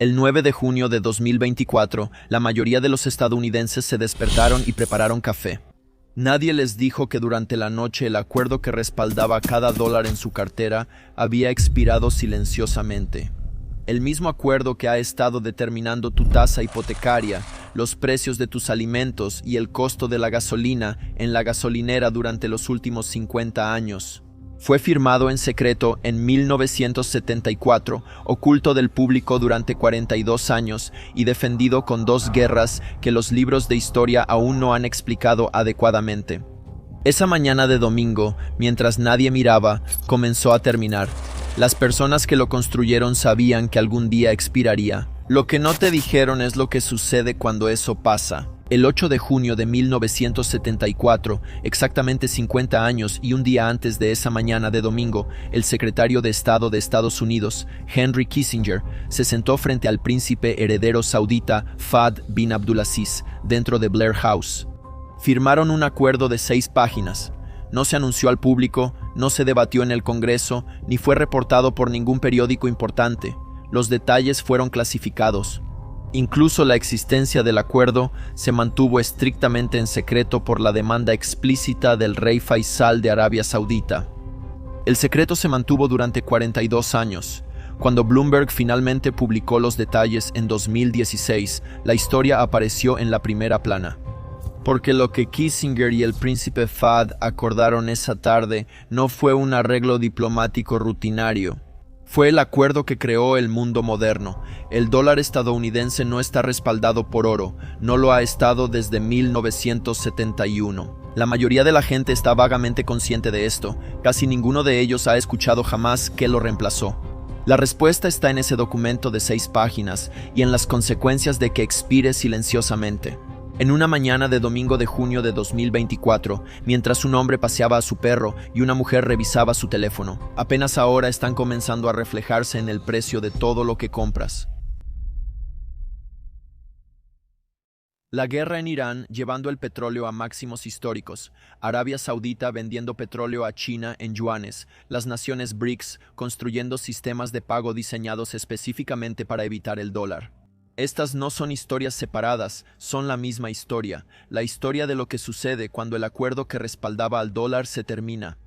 El 9 de junio de 2024, la mayoría de los estadounidenses se despertaron y prepararon café. Nadie les dijo que durante la noche el acuerdo que respaldaba cada dólar en su cartera había expirado silenciosamente. El mismo acuerdo que ha estado determinando tu tasa hipotecaria, los precios de tus alimentos y el costo de la gasolina en la gasolinera durante los últimos 50 años. Fue firmado en secreto en 1974, oculto del público durante 42 años y defendido con 2 guerras que los libros de historia aún no han explicado adecuadamente. Esa mañana de domingo, mientras nadie miraba, comenzó a terminar. Las personas que lo construyeron sabían que algún día expiraría. Lo que no te dijeron es lo que sucede cuando eso pasa. El 8 de junio de 1974, exactamente 50 años y un día antes de esa mañana de domingo, el secretario de Estado de Estados Unidos, Henry Kissinger, se sentó frente al príncipe heredero saudita Fahd bin Abdulaziz, dentro de Blair House. Firmaron un acuerdo de 6 páginas. No se anunció al público, no se debatió en el Congreso, ni fue reportado por ningún periódico importante. Los detalles fueron clasificados. Incluso la existencia del acuerdo se mantuvo estrictamente en secreto por la demanda explícita del rey Faisal de Arabia Saudita. El secreto se mantuvo durante 42 años. Cuando Bloomberg finalmente publicó los detalles en 2016, la historia apareció en la primera plana. Porque lo que Kissinger y el príncipe Fahd acordaron esa tarde no fue un arreglo diplomático rutinario. Fue el acuerdo que creó el mundo moderno. El dólar estadounidense no está respaldado por oro, no lo ha estado desde 1971. La mayoría de la gente está vagamente consciente de esto, casi ninguno de ellos ha escuchado jamás qué lo reemplazó. La respuesta está en ese documento de 6 páginas y en las consecuencias de que expire silenciosamente. En una mañana de domingo de junio de 2024, mientras un hombre paseaba a su perro y una mujer revisaba su teléfono, apenas ahora están comenzando a reflejarse en el precio de todo lo que compras. La guerra en Irán llevando el petróleo a máximos históricos, Arabia Saudita vendiendo petróleo a China en yuanes, las naciones BRICS construyendo sistemas de pago diseñados específicamente para evitar el dólar. Estas no son historias separadas, son la misma historia, la historia de lo que sucede cuando el acuerdo que respaldaba al dólar se termina.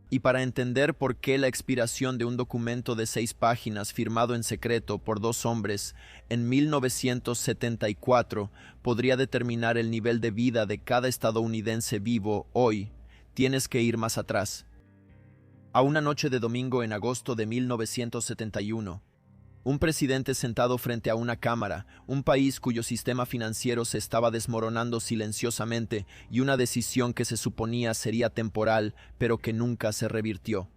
Y para entender por qué la expiración de un documento de 6 páginas firmado en secreto por 2 hombres en 1974 podría determinar el nivel de vida de cada estadounidense vivo hoy, tienes que ir más atrás. A una noche de domingo en agosto de 1971, un presidente sentado frente a una cámara, un país cuyo sistema financiero se estaba desmoronando silenciosamente y una decisión que se suponía sería temporal, pero que nunca se revirtió.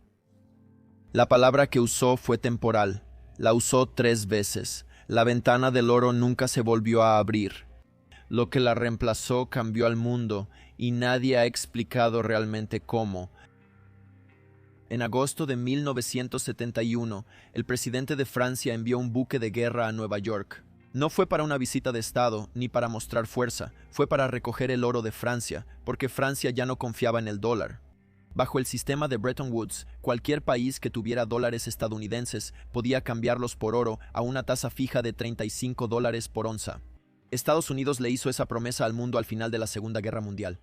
La palabra que usó fue temporal. La usó 3 veces. La ventana del oro nunca se volvió a abrir. Lo que la reemplazó cambió al mundo y nadie ha explicado realmente cómo. En agosto de 1971, el presidente de Francia envió un buque de guerra a Nueva York. No fue para una visita de Estado ni para mostrar fuerza, fue para recoger el oro de Francia, porque Francia ya no confiaba en el dólar. Bajo el sistema de Bretton Woods, cualquier país que tuviera dólares estadounidenses podía cambiarlos por oro a una tasa fija de $35 por onza. Estados Unidos le hizo esa promesa al mundo al final de la Segunda Guerra Mundial.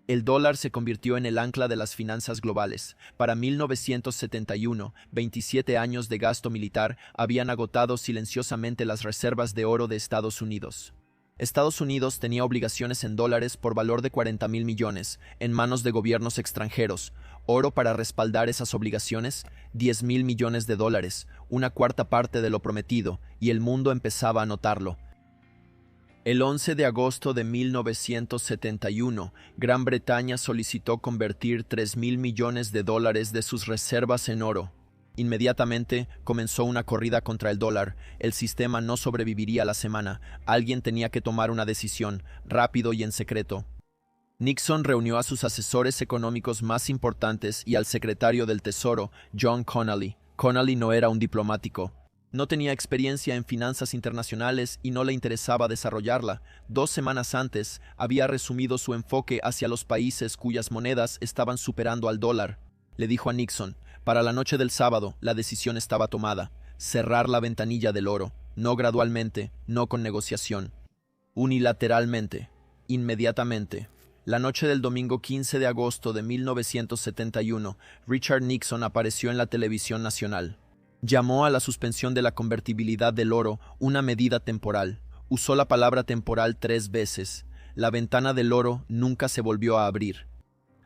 El dólar se convirtió en el ancla de las finanzas globales. Para 1971, 27 años de gasto militar habían agotado silenciosamente las reservas de oro de Estados Unidos. Estados Unidos tenía obligaciones en dólares por valor de 40,000 millones, en manos de gobiernos extranjeros. Oro para respaldar esas obligaciones, 10,000 millones de dólares, una cuarta parte de lo prometido, y el mundo empezaba a notarlo. El 11 de agosto de 1971, Gran Bretaña solicitó convertir 3,000 millones de dólares de sus reservas en oro. Inmediatamente comenzó una corrida contra el dólar. El sistema no sobreviviría la semana. Alguien tenía que tomar una decisión, rápido y en secreto. Nixon reunió a sus asesores económicos más importantes y al secretario del Tesoro, John Connally. Connally no era un diplomático. No tenía experiencia en finanzas internacionales y no le interesaba desarrollarla. 2 semanas antes, había resumido su enfoque hacia los países cuyas monedas estaban superando al dólar. Le dijo a Nixon, para la noche del sábado, la decisión estaba tomada: cerrar la ventanilla del oro. no gradualmente, no con negociación. Unilateralmente, inmediatamente. La noche del domingo 15 de agosto de 1971, Richard Nixon apareció en la televisión nacional. Llamó a la suspensión de la convertibilidad del oro una medida temporal. Usó la palabra temporal 3 veces. La ventana del oro nunca se volvió a abrir.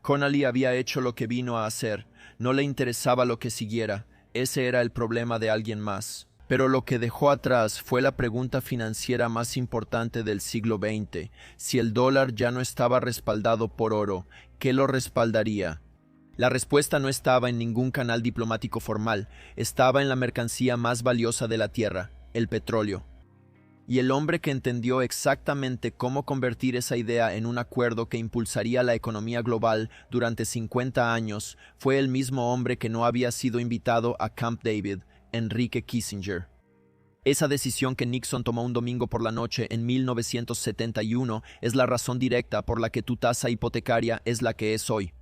Connally había hecho lo que vino a hacer. No le interesaba lo que siguiera. Ese era el problema de alguien más. Pero lo que dejó atrás fue la pregunta financiera más importante del siglo XX. Si el dólar ya no estaba respaldado por oro, ¿qué lo respaldaría? La respuesta no estaba en ningún canal diplomático formal, estaba en la mercancía más valiosa de la Tierra, el petróleo. Y el hombre que entendió exactamente cómo convertir esa idea en un acuerdo que impulsaría la economía global durante 50 años fue el mismo hombre que no había sido invitado a Camp David, Henry Kissinger. Esa decisión que Nixon tomó un domingo por la noche en 1971 es la razón directa por la que tu tasa hipotecaria es la que es hoy.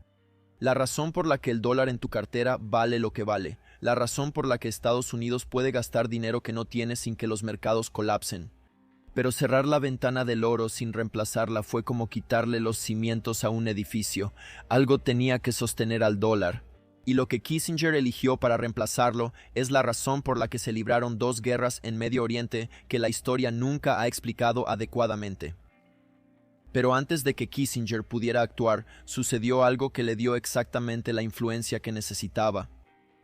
La razón por la que el dólar en tu cartera vale lo que vale. La razón por la que Estados Unidos puede gastar dinero que no tiene sin que los mercados colapsen. Pero cerrar la ventana del oro sin reemplazarla fue como quitarle los cimientos a un edificio. Algo tenía que sostener al dólar. Y lo que Kissinger eligió para reemplazarlo es la razón por la que se libraron 2 guerras en Medio Oriente que la historia nunca ha explicado adecuadamente. Pero antes de que Kissinger pudiera actuar, sucedió algo que le dio exactamente la influencia que necesitaba.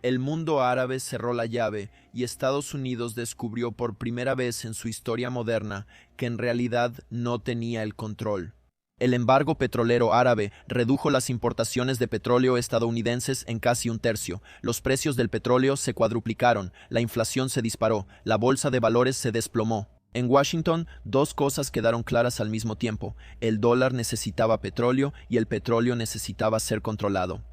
El mundo árabe cerró la llave y Estados Unidos descubrió por primera vez en su historia moderna que en realidad no tenía el control. El embargo petrolero árabe redujo las importaciones de petróleo estadounidenses en casi 1/3. Los precios del petróleo se cuadruplicaron, la inflación se disparó, la bolsa de valores se desplomó. En Washington, 2 cosas quedaron claras al mismo tiempo. El dólar necesitaba petróleo y el petróleo necesitaba ser controlado.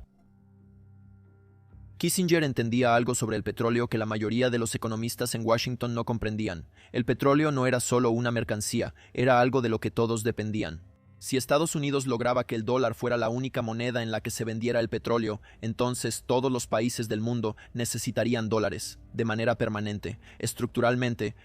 Kissinger entendía algo sobre el petróleo que la mayoría de los economistas en Washington no comprendían. El petróleo no era solo una mercancía, era algo de lo que todos dependían. Si Estados Unidos lograba que el dólar fuera la única moneda en la que se vendiera el petróleo, entonces todos los países del mundo necesitarían dólares, de manera permanente, estructuralmente.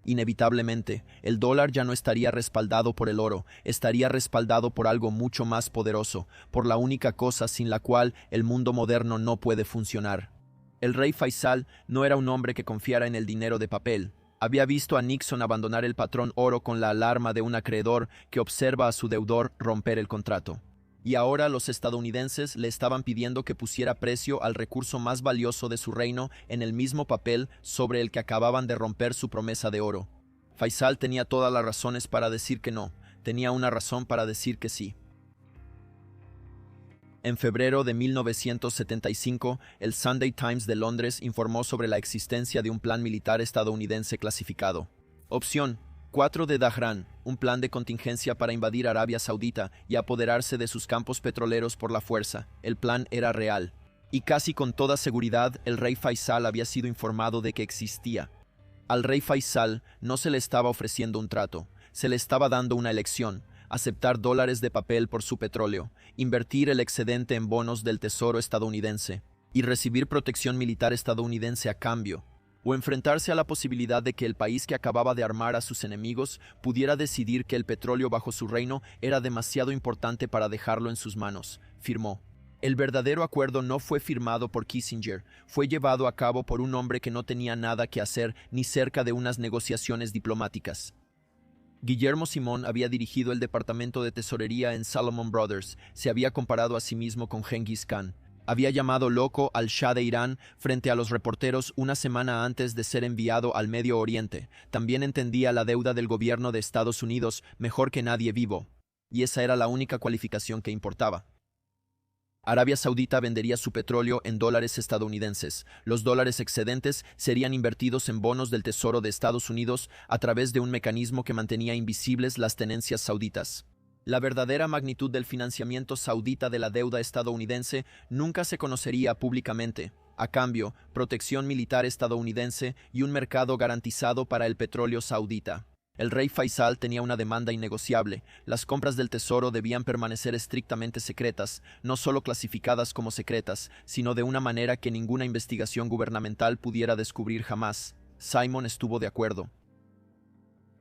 Inevitablemente, el dólar ya no estaría respaldado por el oro, estaría respaldado por algo mucho más poderoso, por la única cosa sin la cual el mundo moderno no puede funcionar. El rey Faisal no era un hombre que confiara en el dinero de papel. Había visto a Nixon abandonar el patrón oro con la alarma de un acreedor que observa a su deudor romper el contrato. Y ahora los estadounidenses le estaban pidiendo que pusiera precio al recurso más valioso de su reino en el mismo papel sobre el que acababan de romper su promesa de oro. Faisal tenía todas las razones para decir que no, tenía una razón para decir que sí. En febrero de 1975, el Sunday Times de Londres informó sobre la existencia de un plan militar estadounidense clasificado. Opción 4 de Dhahran, un plan de contingencia para invadir Arabia Saudita y apoderarse de sus campos petroleros por la fuerza. El plan era real. Y casi con toda seguridad, el rey Faisal había sido informado de que existía. Al rey Faisal no se le estaba ofreciendo un trato, se le estaba dando una elección: aceptar dólares de papel por su petróleo, invertir el excedente en bonos del Tesoro estadounidense y recibir protección militar estadounidense a cambio, o enfrentarse a la posibilidad de que el país que acababa de armar a sus enemigos pudiera decidir que el petróleo bajo su reino era demasiado importante para dejarlo en sus manos, firmó. El verdadero acuerdo no fue firmado por Kissinger, fue llevado a cabo por un hombre que no tenía nada que hacer ni cerca de unas negociaciones diplomáticas. Guillermo Simón había dirigido el departamento de tesorería en Salomon Brothers, se había comparado a sí mismo con Genghis Khan. Había llamado loco al Shah de Irán frente a los reporteros una semana antes de ser enviado al Medio Oriente. También entendía la deuda del gobierno de Estados Unidos mejor que nadie vivo. Y esa era la única cualificación que importaba. Arabia Saudita vendería su petróleo en dólares estadounidenses. Los dólares excedentes serían invertidos en bonos del Tesoro de Estados Unidos a través de un mecanismo que mantenía invisibles las tenencias sauditas. La verdadera magnitud del financiamiento saudita de la deuda estadounidense nunca se conocería públicamente. A cambio, protección militar estadounidense y un mercado garantizado para el petróleo saudita. El rey Faisal tenía una demanda innegociable. Las compras del tesoro debían permanecer estrictamente secretas, no solo clasificadas como secretas, sino de una manera que ninguna investigación gubernamental pudiera descubrir jamás. Simon estuvo de acuerdo.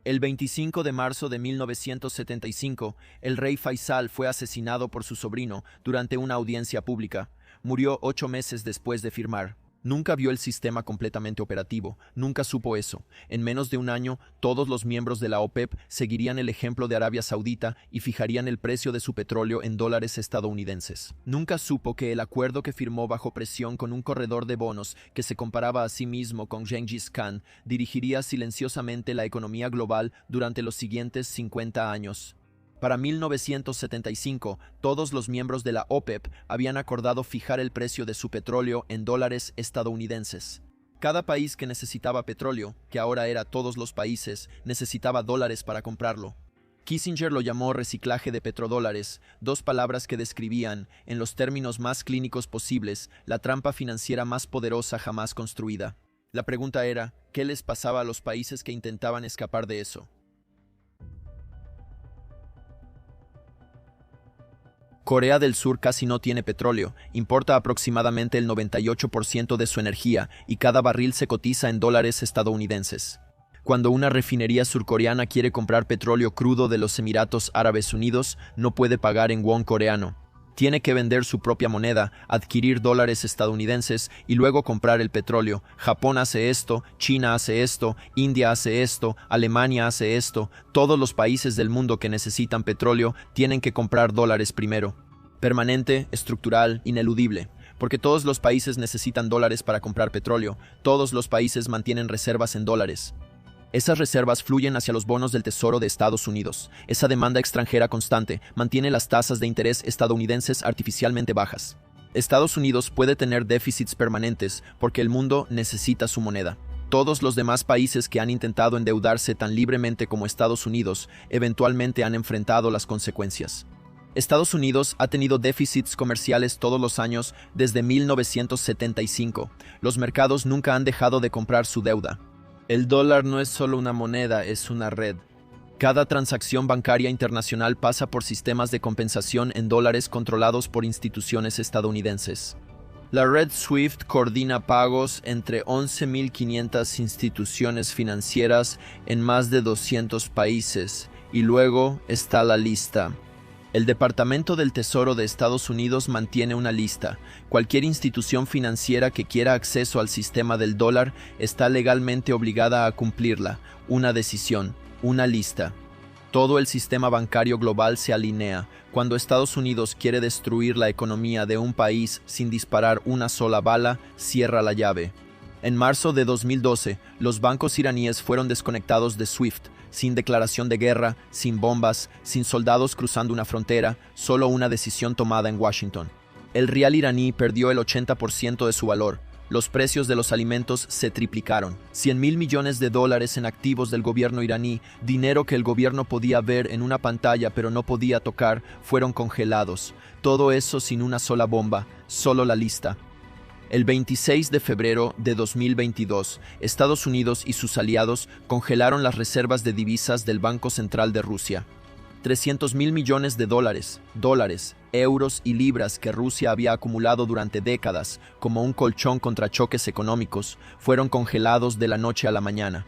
El 25 de marzo de 1975, el rey Faisal fue asesinado por su sobrino durante una audiencia pública. Murió 8 meses después de firmar. Nunca vio el sistema completamente operativo, nunca supo eso. En menos de un año, todos los miembros de la OPEP seguirían el ejemplo de Arabia Saudita y fijarían el precio de su petróleo en dólares estadounidenses. Nunca supo que el acuerdo que firmó bajo presión con un corredor de bonos que se comparaba a sí mismo con Gengis Khan dirigiría silenciosamente la economía global durante los siguientes 50 años. Para 1975, todos los miembros de la OPEP habían acordado fijar el precio de su petróleo en dólares estadounidenses. Cada país que necesitaba petróleo, que ahora era todos los países, necesitaba dólares para comprarlo. Kissinger lo llamó reciclaje de petrodólares, dos palabras que describían, en los términos más clínicos posibles, la trampa financiera más poderosa jamás construida. La pregunta era, ¿qué les pasaba a los países que intentaban escapar de eso? Corea del Sur casi no tiene petróleo, importa aproximadamente el 98% de su energía y cada barril se cotiza en dólares estadounidenses. Cuando una refinería surcoreana quiere comprar petróleo crudo de los Emiratos Árabes Unidos, no puede pagar en won coreano. Tiene que vender su propia moneda, adquirir dólares estadounidenses y luego comprar el petróleo. Japón hace esto, China hace esto, India hace esto, Alemania hace esto. Todos los países del mundo que necesitan petróleo tienen que comprar dólares primero. Permanente, estructural, ineludible. Porque todos los países necesitan dólares para comprar petróleo. Todos los países mantienen reservas en dólares. Esas reservas fluyen hacia los bonos del Tesoro de Estados Unidos. Esa demanda extranjera constante mantiene las tasas de interés estadounidenses artificialmente bajas. Estados Unidos puede tener déficits permanentes porque el mundo necesita su moneda. Todos los demás países que han intentado endeudarse tan libremente como Estados Unidos eventualmente han enfrentado las consecuencias. Estados Unidos ha tenido déficits comerciales todos los años desde 1975. Los mercados nunca han dejado de comprar su deuda. El dólar no es solo una moneda, es una red. Cada transacción bancaria internacional pasa por sistemas de compensación en dólares controlados por instituciones estadounidenses. La red SWIFT coordina pagos entre 11.500 instituciones financieras en más de 200 países. Y luego está la lista. El Departamento del Tesoro de Estados Unidos mantiene una lista. Cualquier institución financiera que quiera acceso al sistema del dólar está legalmente obligada a cumplirla. Una decisión, una lista. Todo el sistema bancario global se alinea. Cuando Estados Unidos quiere destruir la economía de un país sin disparar una sola bala, cierra la llave. En marzo de 2012, los bancos iraníes fueron desconectados de SWIFT. Sin declaración de guerra, sin bombas, sin soldados cruzando una frontera, solo una decisión tomada en Washington. El rial iraní perdió el 80% de su valor. Los precios de los alimentos se triplicaron. 100.000 millones de dólares en activos del gobierno iraní, dinero que el gobierno podía ver en una pantalla pero no podía tocar, fueron congelados. Todo eso sin una sola bomba, solo la lista. El 26 de febrero de 2022, Estados Unidos y sus aliados congelaron las reservas de divisas del Banco Central de Rusia. 300.000 millones de dólares, euros y libras que Rusia había acumulado durante décadas como un colchón contra choques económicos, fueron congelados de la noche a la mañana.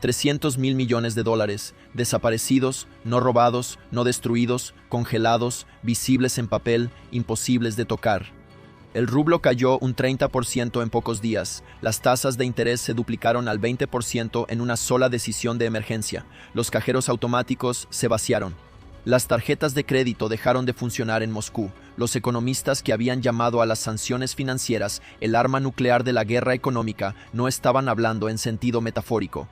300.000 millones de dólares, desaparecidos, no robados, no destruidos, congelados, visibles en papel, imposibles de tocar. El rublo cayó un 30% en pocos días. Las tasas de interés se duplicaron al 20% en una sola decisión de emergencia. Los cajeros automáticos se vaciaron. Las tarjetas de crédito dejaron de funcionar en Moscú. Los economistas que habían llamado a las sanciones financieras el arma nuclear de la guerra económica no estaban hablando en sentido metafórico.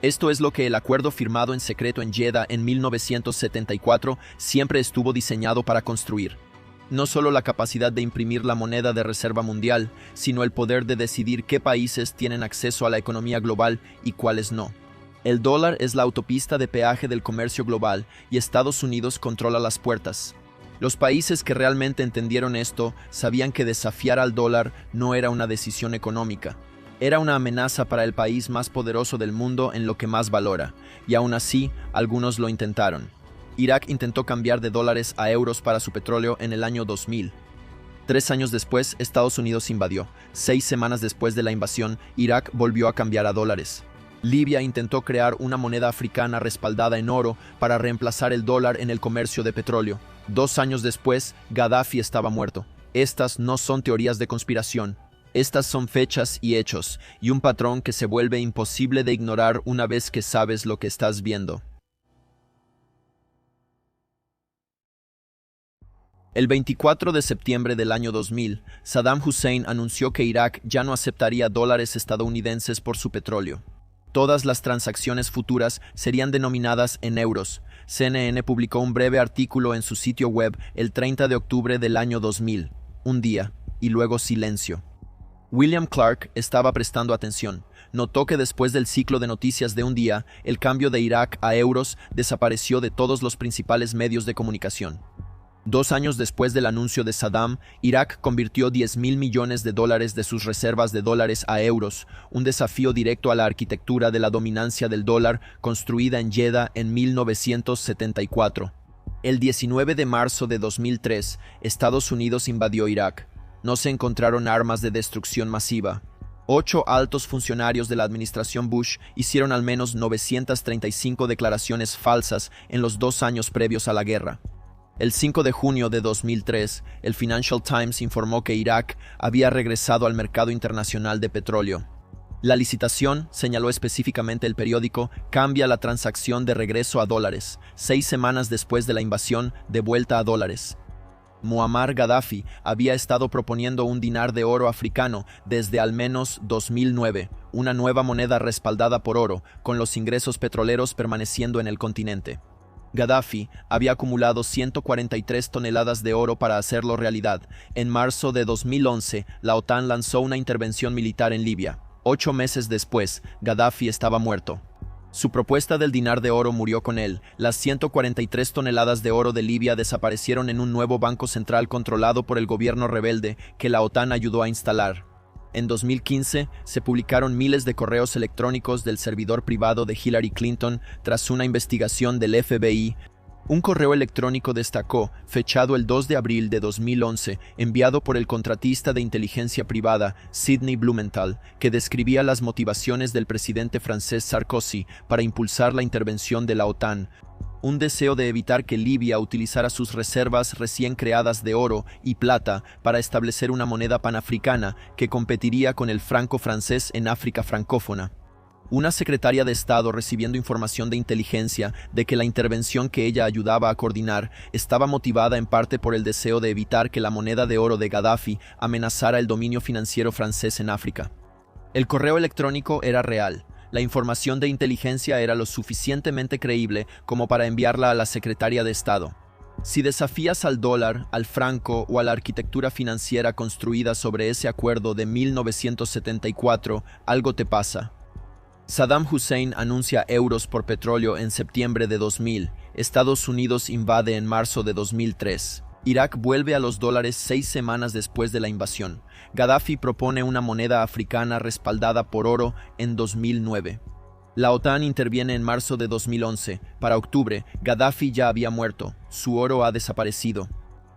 Esto es lo que el acuerdo firmado en secreto en Jeddah en 1974 siempre estuvo diseñado para construir. No solo la capacidad de imprimir la moneda de reserva mundial, sino el poder de decidir qué países tienen acceso a la economía global y cuáles no. El dólar es la autopista de peaje del comercio global y Estados Unidos controla las puertas. Los países que realmente entendieron esto sabían que desafiar al dólar no era una decisión económica. Era una amenaza para el país más poderoso del mundo en lo que más valora, y aún así, algunos lo intentaron. Irak intentó cambiar de dólares a euros para su petróleo en el año 2000. 3 años después, Estados Unidos invadió. 6 semanas después de la invasión, Irak volvió a cambiar a dólares. Libia intentó crear una moneda africana respaldada en oro para reemplazar el dólar en el comercio de petróleo. 2 años después, Gaddafi estaba muerto. Estas no son teorías de conspiración. Estas son fechas y hechos, y un patrón que se vuelve imposible de ignorar una vez que sabes lo que estás viendo. El 24 de septiembre del año 2000, Saddam Hussein anunció que Irak ya no aceptaría dólares estadounidenses por su petróleo. Todas las transacciones futuras serían denominadas en euros. CNN publicó un breve artículo en su sitio web el 30 de octubre del año 2000. Un día, y luego silencio. William Clark estaba prestando atención. Notó que después del ciclo de noticias de un día, el cambio de Irak a euros desapareció de todos los principales medios de comunicación. 2 años después del anuncio de Saddam, Irak convirtió $10.000 millones de sus reservas de dólares a euros, un desafío directo a la arquitectura de la dominancia del dólar construida en Jeddah en 1974. El 19 de marzo de 2003, Estados Unidos invadió Irak. No se encontraron armas de destrucción masiva. 8 altos funcionarios de la administración Bush hicieron al menos 935 declaraciones falsas en los 2 años previos a la guerra. El 5 de junio de 2003, el Financial Times informó que Irak había regresado al mercado internacional de petróleo. La licitación, señaló específicamente el periódico, cambia la transacción de regreso a dólares, 6 semanas después de la invasión, de vuelta a dólares. Muammar Gaddafi había estado proponiendo un dinar de oro africano desde al menos 2009, una nueva moneda respaldada por oro, con los ingresos petroleros permaneciendo en el continente. Gaddafi había acumulado 143 toneladas de oro para hacerlo realidad. En marzo de 2011, la OTAN lanzó una intervención militar en Libia. 8 meses después, Gaddafi estaba muerto. Su propuesta del dinar de oro murió con él. Las 143 toneladas de oro de Libia desaparecieron en un nuevo banco central controlado por el gobierno rebelde que la OTAN ayudó a instalar. En 2015, se publicaron miles de correos electrónicos del servidor privado de Hillary Clinton tras una investigación del FBI. Un correo electrónico destacó, fechado el 2 de abril de 2011, enviado por el contratista de inteligencia privada, Sidney Blumenthal, que describía las motivaciones del presidente francés Sarkozy para impulsar la intervención de la OTAN. Un deseo de evitar que Libia utilizara sus reservas recién creadas de oro y plata para establecer una moneda panafricana que competiría con el franco francés en África francófona. Una secretaria de Estado recibiendo información de inteligencia de que la intervención que ella ayudaba a coordinar estaba motivada en parte por el deseo de evitar que la moneda de oro de Gaddafi amenazara el dominio financiero francés en África. El correo electrónico era real. La información de inteligencia era lo suficientemente creíble como para enviarla a la secretaria de Estado. Si desafías al dólar, al franco o a la arquitectura financiera construida sobre ese acuerdo de 1974, algo te pasa. Saddam Hussein anuncia euros por petróleo en septiembre de 2000. Estados Unidos invade en marzo de 2003. Irak vuelve a los dólares 6 semanas después de la invasión. Gaddafi propone una moneda africana respaldada por oro en 2009. La OTAN interviene en marzo de 2011. Para octubre, Gaddafi ya había muerto. Su oro ha desaparecido.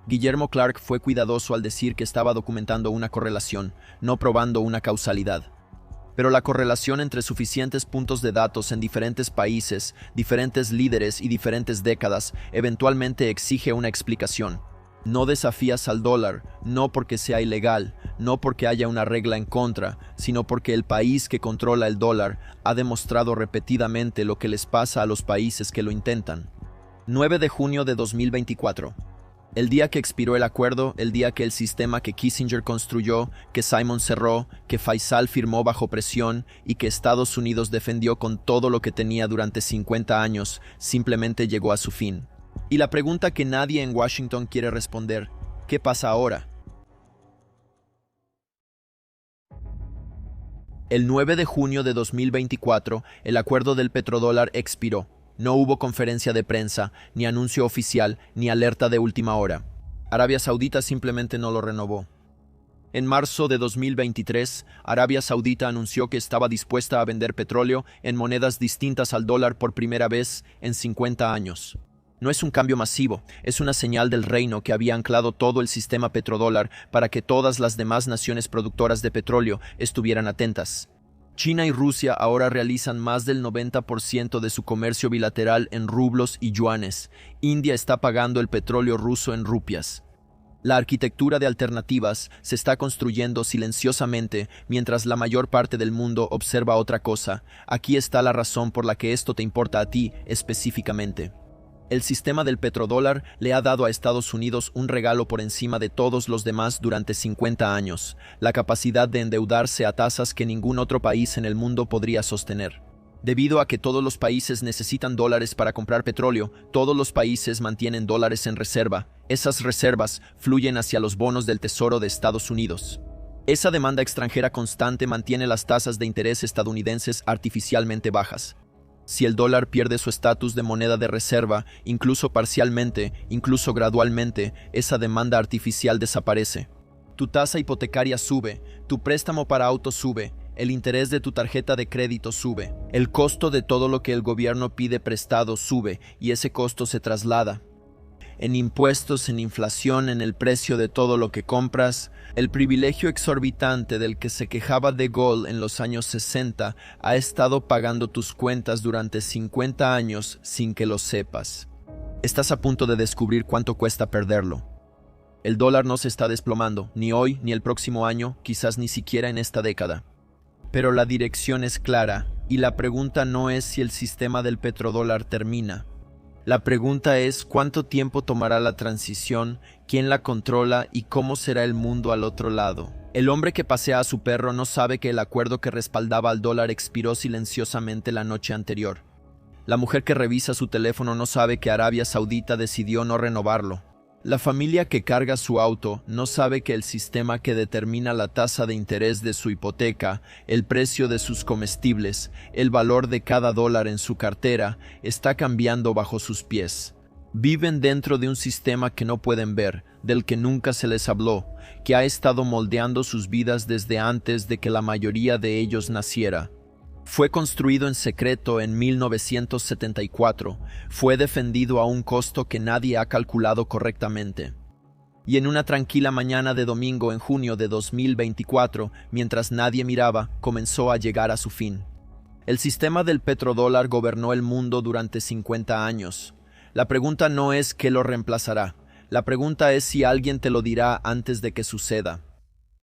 Guillermo Clark fue cuidadoso al decir que estaba documentando una correlación, no probando una causalidad. Pero la correlación entre suficientes puntos de datos en diferentes países, diferentes líderes y diferentes décadas eventualmente exige una explicación. No desafías al dólar, no porque sea ilegal, no porque haya una regla en contra, sino porque el país que controla el dólar ha demostrado repetidamente lo que les pasa a los países que lo intentan. 9 de junio de 2024. El día que expiró el acuerdo, el día que el sistema que Kissinger construyó, que Simon cerró, que Faisal firmó bajo presión y que Estados Unidos defendió con todo lo que tenía durante 50 años, simplemente llegó a su fin. Y la pregunta que nadie en Washington quiere responder, ¿qué pasa ahora? El 9 de junio de 2024, el acuerdo del petrodólar expiró. No hubo conferencia de prensa, ni anuncio oficial, ni alerta de última hora. Arabia Saudita simplemente no lo renovó. En marzo de 2023, Arabia Saudita anunció que estaba dispuesta a vender petróleo en monedas distintas al dólar por primera vez en 50 años. No es un cambio masivo, es una señal del reino que había anclado todo el sistema petrodólar para que todas las demás naciones productoras de petróleo estuvieran atentas. China y Rusia ahora realizan más del 90% de su comercio bilateral en rublos y yuanes. India está pagando el petróleo ruso en rupias. La arquitectura de alternativas se está construyendo silenciosamente mientras la mayor parte del mundo observa otra cosa. Aquí está la razón por la que esto te importa a ti específicamente. El sistema del petrodólar le ha dado a Estados Unidos un regalo por encima de todos los demás durante 50 años, la capacidad de endeudarse a tasas que ningún otro país en el mundo podría sostener. Debido a que todos los países necesitan dólares para comprar petróleo, todos los países mantienen dólares en reserva. Esas reservas fluyen hacia los bonos del Tesoro de Estados Unidos. Esa demanda extranjera constante mantiene las tasas de interés estadounidenses artificialmente bajas. Si el dólar pierde su estatus de moneda de reserva, incluso parcialmente, incluso gradualmente, esa demanda artificial desaparece. Tu tasa hipotecaria sube, tu préstamo para auto sube, el interés de tu tarjeta de crédito sube, el costo de todo lo que el gobierno pide prestado sube y ese costo se traslada en impuestos, en inflación, en el precio de todo lo que compras. El privilegio exorbitante del que se quejaba De Gaulle en los años 60 ha estado pagando tus cuentas durante 50 años sin que lo sepas. Estás a punto de descubrir cuánto cuesta perderlo. El dólar no se está desplomando, ni hoy, ni el próximo año, quizás ni siquiera en esta década. Pero la dirección es clara, y la pregunta no es si el sistema del petrodólar termina. La pregunta es cuánto tiempo tomará la transición, quién la controla y cómo será el mundo al otro lado. El hombre que pasea a su perro no sabe que el acuerdo que respaldaba al dólar expiró silenciosamente la noche anterior. La mujer que revisa su teléfono no sabe que Arabia Saudita decidió no renovarlo. La familia que carga su auto no sabe que el sistema que determina la tasa de interés de su hipoteca, el precio de sus comestibles, el valor de cada dólar en su cartera, está cambiando bajo sus pies. Viven dentro de un sistema que no pueden ver, del que nunca se les habló, que ha estado moldeando sus vidas desde antes de que la mayoría de ellos naciera. Fue construido en secreto en 1974, fue defendido a un costo que nadie ha calculado correctamente. Y en una tranquila mañana de domingo en junio de 2024, mientras nadie miraba, comenzó a llegar a su fin. El sistema del petrodólar gobernó el mundo durante 50 años. La pregunta no es qué lo reemplazará, la pregunta es si alguien te lo dirá antes de que suceda.